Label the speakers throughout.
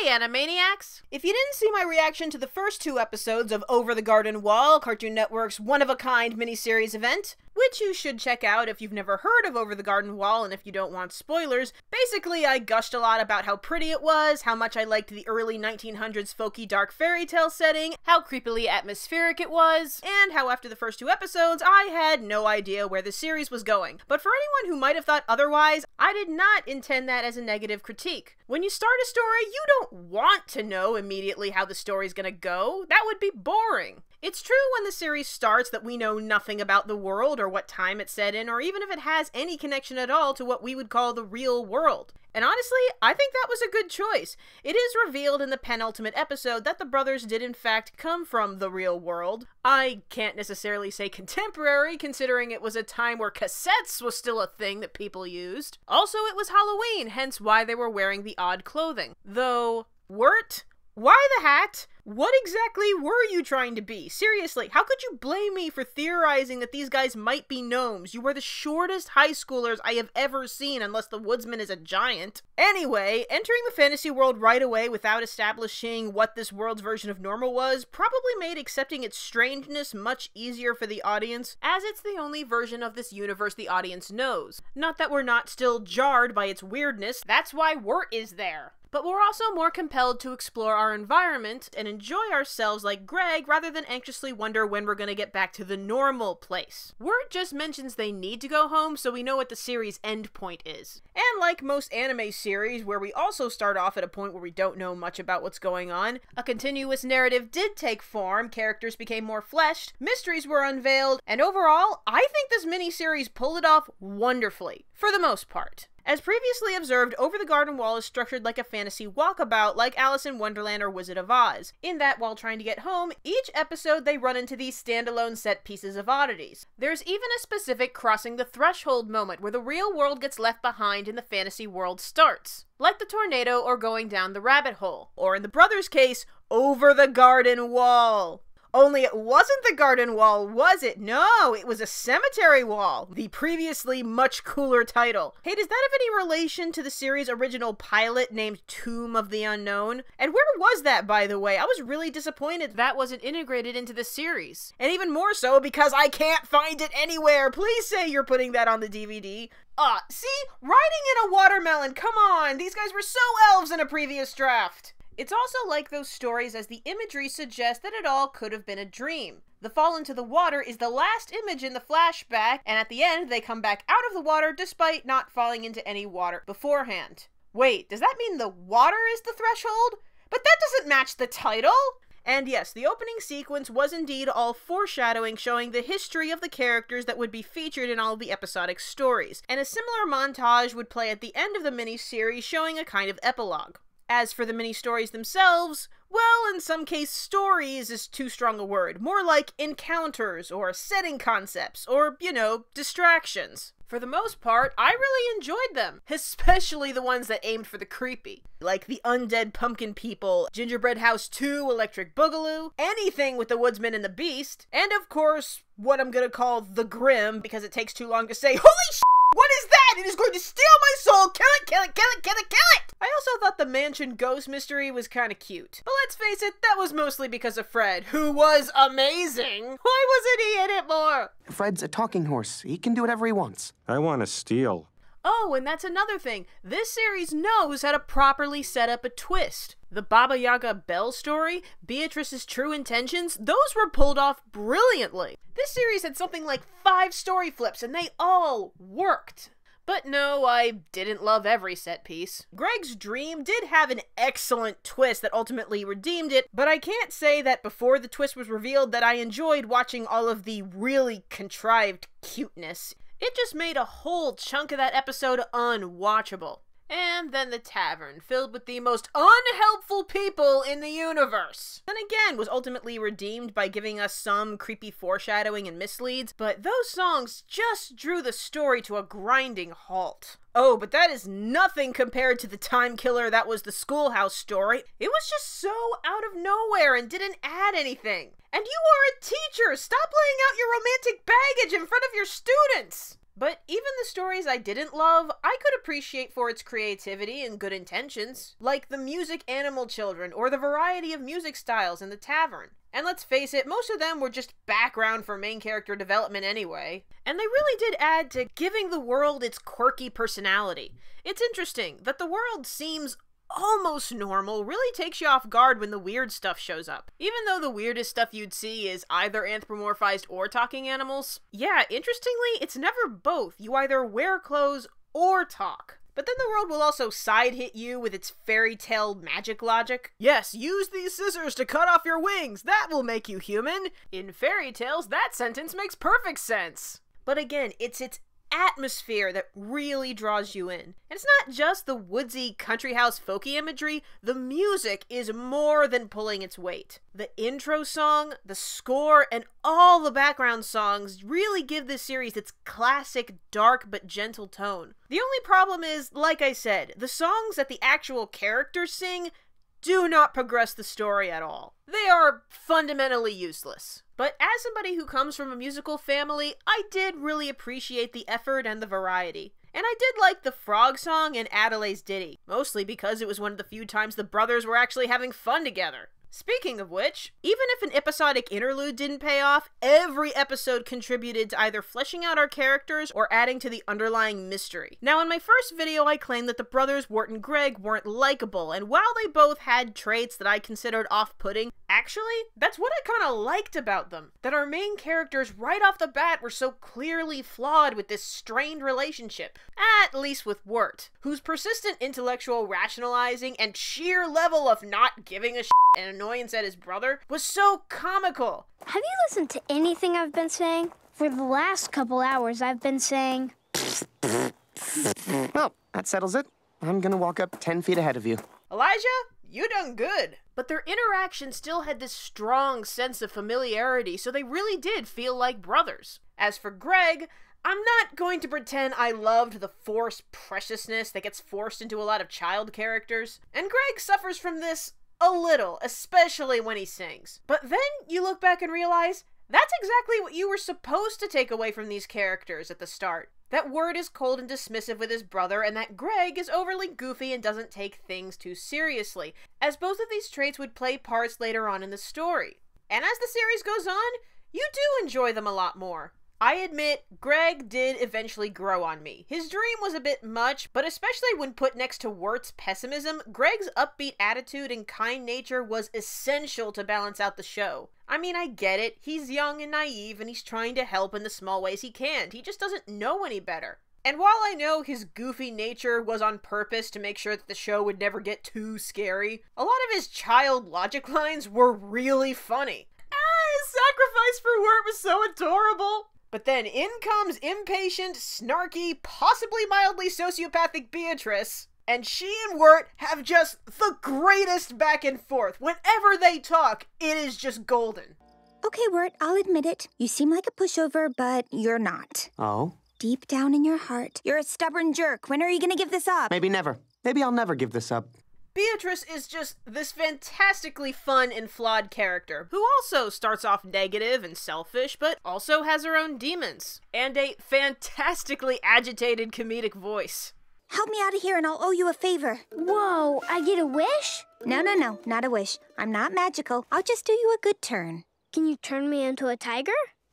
Speaker 1: Animaniacs! If you didn't see my reaction to the first 2 episodes of Over the Garden Wall, Cartoon Network's one-of-a-kind miniseries event, which you should check out if you've never heard of Over the Garden Wall and if you don't want spoilers, basically I gushed a lot about how pretty it was, how much I liked the early 1900s folky dark fairy tale setting, how creepily atmospheric it was, and how after the first 2 episodes I had no idea where the series was going. But for anyone who might have thought otherwise, I did not intend that as a negative critique. When you start a story, you don't want to know immediately how the story's gonna go. That would be boring. It's true when the series starts that we know nothing about the world or what time it's set in, or even if it has any connection at all to what we would call the real world. And honestly, I think that was a good choice. It is revealed in the penultimate episode that the brothers did in fact come from the real world. I can't necessarily say contemporary, considering it was a time where cassettes was still a thing that people used. Also, it was Halloween, hence why they were wearing the odd clothing. Though, Wirt? Why the hat? What exactly were you trying to be? Seriously, how could you blame me for theorizing that these guys might be gnomes? You were the shortest high schoolers I have ever seen, unless the woodsman is a giant. Anyway, entering the fantasy world right away without establishing what this world's version of normal was probably made accepting its strangeness much easier for the audience, as it's the only version of this universe the audience knows. Not that we're not still jarred by its weirdness, that's why Wirt is there. But we're also more compelled to explore our environment and enjoy ourselves like Greg rather than anxiously wonder when we're gonna get back to the normal place. Wirt just mentions they need to go home so we know what the series' end point is. And like most anime series where we also start off at a point where we don't know much about what's going on, a continuous narrative did take form, characters became more fleshed, mysteries were unveiled, and overall, I think this miniseries pulled it off wonderfully, for the most part. As previously observed, Over the Garden Wall is structured like a fantasy walkabout like Alice in Wonderland or Wizard of Oz, in that while trying to get home, each episode they run into these standalone set pieces of oddities. There's even a specific crossing the threshold moment where the real world gets left behind and the fantasy world starts. Like the tornado or going down the rabbit hole, or in the brothers' case, Over the Garden Wall. Only it wasn't the garden wall, was it? No, it was a cemetery wall, the previously much cooler title. Hey, does that have any relation to the series' original pilot named Tomb of the Unknown? And where was that, by the way? I was really disappointed that wasn't integrated into the series. And even more so because I can't find it anywhere. Please say you're putting that on the DVD. See? Riding in a watermelon, come on! These guys were so elves in a previous draft! It's also like those stories as the imagery suggests that it all could have been a dream. The fall into the water is the last image in the flashback, and at the end they come back out of the water despite not falling into any water beforehand. Wait, does that mean the water is the threshold? But that doesn't match the title! And yes, the opening sequence was indeed all foreshadowing, showing the history of the characters that would be featured in all of the episodic stories, and a similar montage would play at the end of the miniseries showing a kind of epilogue. As for the mini-stories themselves, well, in some case, stories is too strong a word. More like encounters, or setting concepts, or, you know, distractions. For the most part, I really enjoyed them, especially the ones that aimed for the creepy. Like the Undead Pumpkin People, Gingerbread House 2, Electric Boogaloo, anything with the Woodsman and the Beast, and of course, what I'm gonna call the Grim, because it takes too long to say, holy sh**! What is that? It is going to steal my soul! Kill it, kill it, kill it, kill it, kill it! I also thought the mansion ghost mystery was kinda cute. But let's face it, that was mostly because of Fred, who was amazing! Why wasn't he in it more?
Speaker 2: Fred's a talking horse. He can do whatever he wants.
Speaker 3: I want to steal.
Speaker 1: Oh, and that's another thing. This series knows how to properly set up a twist. The Baba Yaga Belle story, Beatrice's true intentions, those were pulled off brilliantly. This series had something like 5 story flips, and they all worked. But no, I didn't love every set piece. Greg's dream did have an excellent twist that ultimately redeemed it, but I can't say that before the twist was revealed that I enjoyed watching all of the really contrived cuteness. It just made a whole chunk of that episode unwatchable. And then the tavern, filled with the most unhelpful people in the universe. Then again, was ultimately redeemed by giving us some creepy foreshadowing and misleads, but those songs just drew the story to a grinding halt. Oh, but that is nothing compared to the time killer that was the Schoolhouse story. It was just so out of nowhere and didn't add anything. And you are a teacher! Stop laying out your romantic baggage in front of your students! But even the stories I didn't love, I could appreciate for its creativity and good intentions, like the music Animal Children or the variety of music styles in the tavern. And let's face it, most of them were just background for main character development anyway. And they really did add to giving the world its quirky personality. It's interesting that the world seems almost normal really takes you off guard when the weird stuff shows up. Even though the weirdest stuff you'd see is either anthropomorphized or talking animals. Yeah, interestingly, it's never both. You either wear clothes or talk. But then the world will also side hit you with its fairy tale magic logic. Yes, use these scissors to cut off your wings. That will make you human. In fairy tales, that sentence makes perfect sense. But again, it's its atmosphere that really draws you in. And it's not just the woodsy country house folky imagery, the music is more than pulling its weight. The intro song, the score, and all the background songs really give this series its classic dark but gentle tone. The only problem is, like I said, the songs that the actual characters sing do not progress the story at all. They are fundamentally useless. But as somebody who comes from a musical family, I did really appreciate the effort and the variety. And I did like the frog song and Adelaide's ditty, mostly because it was one of the few times the brothers were actually having fun together. Speaking of which, even if an episodic interlude didn't pay off, every episode contributed to either fleshing out our characters or adding to the underlying mystery. Now, in my first video, I claimed that the brothers Wirt and Greg weren't likable, and while they both had traits that I considered off-putting, actually, that's what I kinda liked about them. That our main characters right off the bat were so clearly flawed with this strained relationship. At least with Wirt, whose persistent intellectual rationalizing and sheer level of not giving a shit and annoyance at his brother was so comical.
Speaker 3: Have you listened to anything I've been saying? For the last couple hours, I've been saying...
Speaker 2: Well, that settles it. I'm gonna walk up 10 feet ahead of you.
Speaker 1: Elijah, you done good. But their interaction still had this strong sense of familiarity, so they really did feel like brothers. As for Greg, I'm not going to pretend I loved the forced preciousness that gets forced into a lot of child characters. And Greg suffers from this a little, especially when he sings. But then you look back and realize that's exactly what you were supposed to take away from these characters at the start. That Wirt is cold and dismissive with his brother, and that Greg is overly goofy and doesn't take things too seriously, as both of these traits would play parts later on in the story. And as the series goes on, you do enjoy them a lot more. I admit, Greg did eventually grow on me. His dream was a bit much, but especially when put next to Wirt's pessimism, Greg's upbeat attitude and kind nature was essential to balance out the show. I mean, I get it. He's young and naive, and he's trying to help in the small ways he can. He just doesn't know any better. And while I know his goofy nature was on purpose to make sure that the show would never get too scary, a lot of his child logic lines were really funny. His sacrifice for Wirt was so adorable. But then in comes impatient, snarky, possibly mildly sociopathic Beatrice, and she and Wirt have just the greatest back and forth. Whenever they talk, it is just golden.
Speaker 4: Okay, Wirt, I'll admit it. You seem like a pushover, but you're not.
Speaker 2: Oh?
Speaker 4: Deep down in your heart, you're a stubborn jerk. When are you gonna give this up?
Speaker 2: Maybe never. Maybe I'll never give this up.
Speaker 1: Beatrice is just this fantastically fun and flawed character, who also starts off negative and selfish, but also has her own demons, and a fantastically agitated comedic voice.
Speaker 4: Help me out of here and I'll owe you a favor.
Speaker 3: Whoa, I get a wish?
Speaker 4: No, not a wish. I'm not magical. I'll just do you a good turn.
Speaker 3: Can you turn me into a tiger?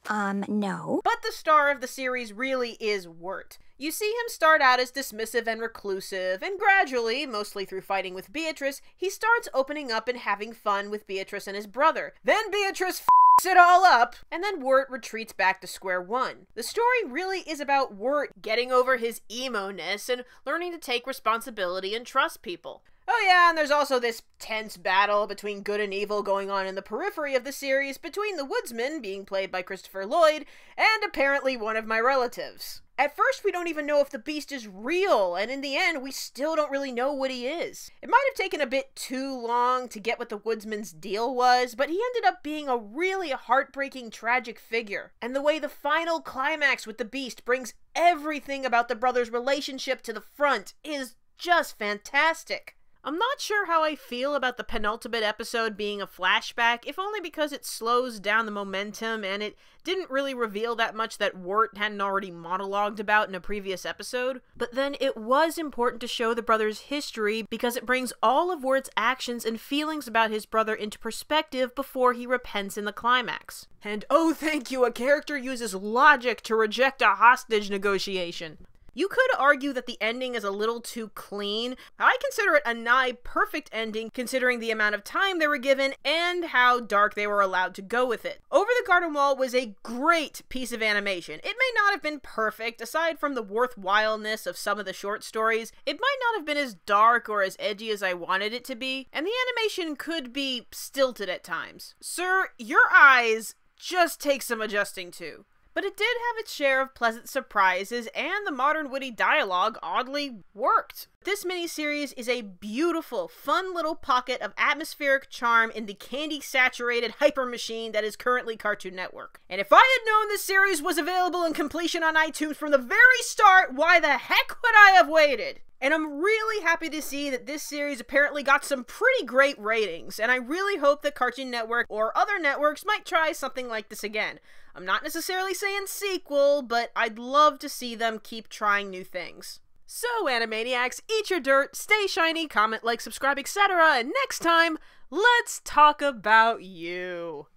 Speaker 4: No.
Speaker 1: But the star of the series really is Wirt. You see him start out as dismissive and reclusive, and gradually, mostly through fighting with Beatrice, he starts opening up and having fun with Beatrice and his brother. Then Beatrice f***s it all up, and then Wirt retreats back to square one. The story really is about Wirt getting over his emo-ness and learning to take responsibility and trust people. Oh yeah, and there's also this tense battle between good and evil going on in the periphery of the series between the woodsman, being played by Christopher Lloyd, and apparently one of my relatives. At first, we don't even know if the beast is real, and in the end, we still don't really know what he is. It might have taken a bit too long to get what the woodsman's deal was, but he ended up being a really heartbreaking, tragic figure. And the way the final climax with the beast brings everything about the brothers' relationship to the front is just fantastic. I'm not sure how I feel about the penultimate episode being a flashback, if only because it slows down the momentum and it didn't really reveal that much that Wirt hadn't already monologued about in a previous episode. But then it was important to show the brother's history because it brings all of Wirt's actions and feelings about his brother into perspective before he repents in the climax. And oh thank you, a character uses logic to reject a hostage negotiation. You could argue that the ending is a little too clean. I consider it a nigh perfect ending considering the amount of time they were given and how dark they were allowed to go with it. Over the Garden Wall was a great piece of animation. It may not have been perfect, aside from the worthwhileness of some of the short stories. It might not have been as dark or as edgy as I wanted it to be, and the animation could be stilted at times. Sir, your eyes just take some adjusting to. But it did have its share of pleasant surprises, and the modern witty dialogue oddly worked. This miniseries is a beautiful, fun little pocket of atmospheric charm in the candy-saturated hyper machine that is currently Cartoon Network. And if I had known this series was available in completion on iTunes from the very start, why the heck would I have waited? And I'm really happy to see that this series apparently got some pretty great ratings, and I really hope that Cartoon Network or other networks might try something like this again. I'm not necessarily saying sequel, but I'd love to see them keep trying new things. So, Animaniacs, eat your dirt, stay shiny, comment, like, subscribe, etc., and next time, let's talk about you.